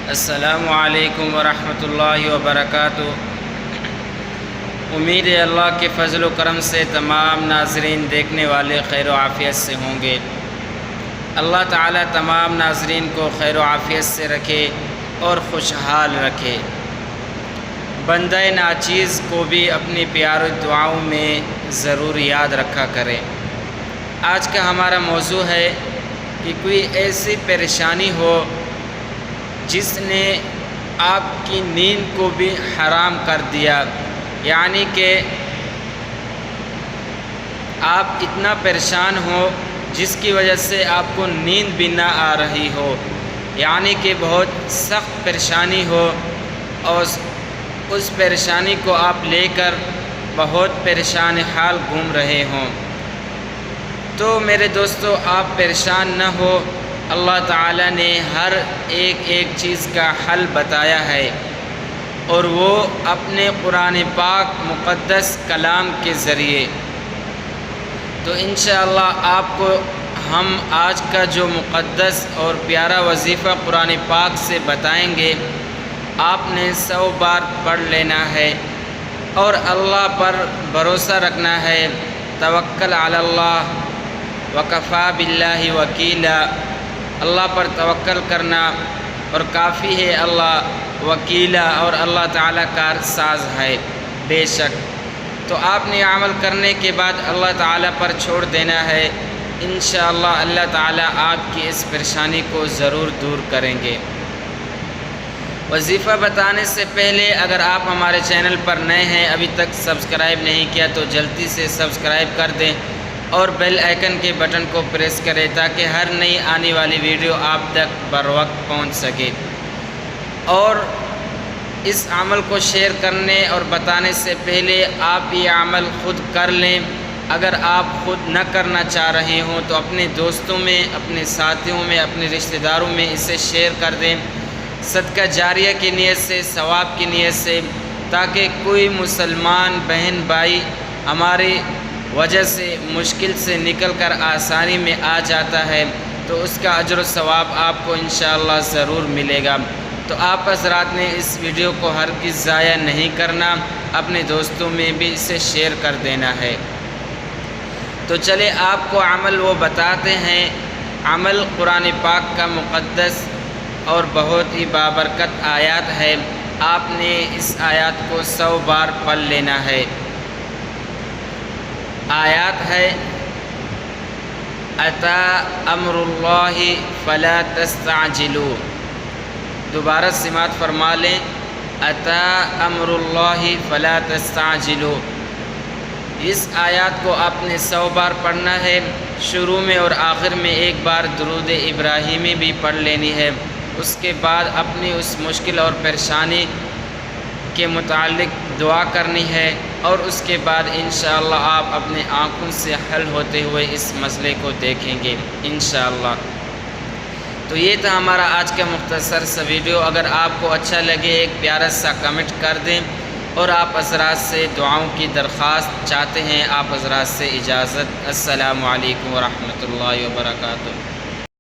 السلام علیکم ورحمۃ اللہ وبرکاتہ۔ امید ہے اللہ کے فضل و کرم سے تمام ناظرین دیکھنے والے خیر و عافیت سے ہوں گے۔ اللہ تعالیٰ تمام ناظرین کو خیر و عافیت سے رکھے اور خوشحال رکھے۔ بندہ ناچیز کو بھی اپنی پیار دعاؤں میں ضرور یاد رکھا کرے۔ آج کا ہمارا موضوع ہے کہ کوئی ایسی پریشانی ہو جس نے آپ کی نیند کو بھی حرام کر دیا، یعنی کہ آپ اتنا پریشان ہو جس کی وجہ سے آپ کو نیند بھی نہ آ رہی ہو، یعنی کہ بہت سخت پریشانی ہو اور اس پریشانی کو آپ لے کر بہت پریشان حال گھوم رہے ہوں۔ تو میرے دوستو، آپ پریشان نہ ہو، اللہ تعالیٰ نے ہر ایک چیز کا حل بتایا ہے، اور وہ اپنے قرآن پاک مقدس کلام کے ذریعے۔ تو انشاءاللہ آپ کو ہم آج کا جو مقدس اور پیارا وظیفہ قرآن پاک سے بتائیں گے، آپ نے 100 بار پڑھ لینا ہے اور اللہ پر بھروسہ رکھنا ہے۔ توکل علی اللہ وکفیٰ باللہ وکیلا، اللہ پر توکل کرنا اور کافی ہے اللہ وکیلا، اور اللہ تعالیٰ کار ساز ہے بے شک۔ تو آپ نے عمل کرنے کے بعد اللہ تعالیٰ پر چھوڑ دینا ہے، انشاءاللہ اللہ تعالیٰ آپ کی اس پریشانی کو ضرور دور کریں گے۔ وظیفہ بتانے سے پہلے اگر آپ ہمارے چینل پر نئے ہیں، ابھی تک سبسکرائب نہیں کیا تو جلدی سے سبسکرائب کر دیں اور بیل آئیکن کے بٹن کو پریس کریں تاکہ ہر نئی آنے والی ویڈیو آپ تک بر وقت پہنچ سکے۔ اور اس عمل کو شیئر کرنے اور بتانے سے پہلے آپ یہ عمل خود کر لیں۔ اگر آپ خود نہ کرنا چاہ رہے ہوں تو اپنے دوستوں میں، اپنے ساتھیوں میں، اپنے رشتہ داروں میں اسے شیئر کر دیں، صدقہ جاریہ کی نیت سے، ثواب کی نیت سے، تاکہ کوئی مسلمان بہن بھائی ہماری وجہ سے مشکل سے نکل کر آسانی میں آ جاتا ہے تو اس کا اجر و ثواب آپ کو انشاءاللہ ضرور ملے گا۔ تو آپ حضرات نے اس ویڈیو کو ہرگز ضائع نہیں کرنا، اپنے دوستوں میں بھی اسے شیئر کر دینا ہے۔ تو چلے آپ کو عمل وہ بتاتے ہیں۔ عمل قرآن پاک کا مقدس اور بہت ہی بابرکت آیات ہے، آپ نے اس آیات کو 100 بار پڑھ لینا ہے۔ آیات ہے: اتی امر اللہ فلا تستعجلوا، دوبارہ سماعت فرما لیں، اتی امر اللہ فلا تستعجلوا۔ اس آیات کو آپ نے 100 بار پڑھنا ہے۔ شروع میں اور آخر میں ایک بار درود ابراہیمی بھی پڑھ لینی ہے۔ اس کے بعد اپنی اس مشکل اور پریشانی کے متعلق دعا کرنی ہے، اور اس کے بعد انشاءاللہ آپ اپنے آنکھوں سے حل ہوتے ہوئے اس مسئلے کو دیکھیں گے انشاءاللہ۔ تو یہ تھا ہمارا آج کا مختصر سا ویڈیو۔ اگر آپ کو اچھا لگے ایک پیارا سا کمنٹ کر دیں، اور آپ حضرات سے دعاؤں کی درخواست چاہتے ہیں، آپ حضرات سے اجازت۔ السلام علیکم ورحمۃ اللہ وبرکاتہ۔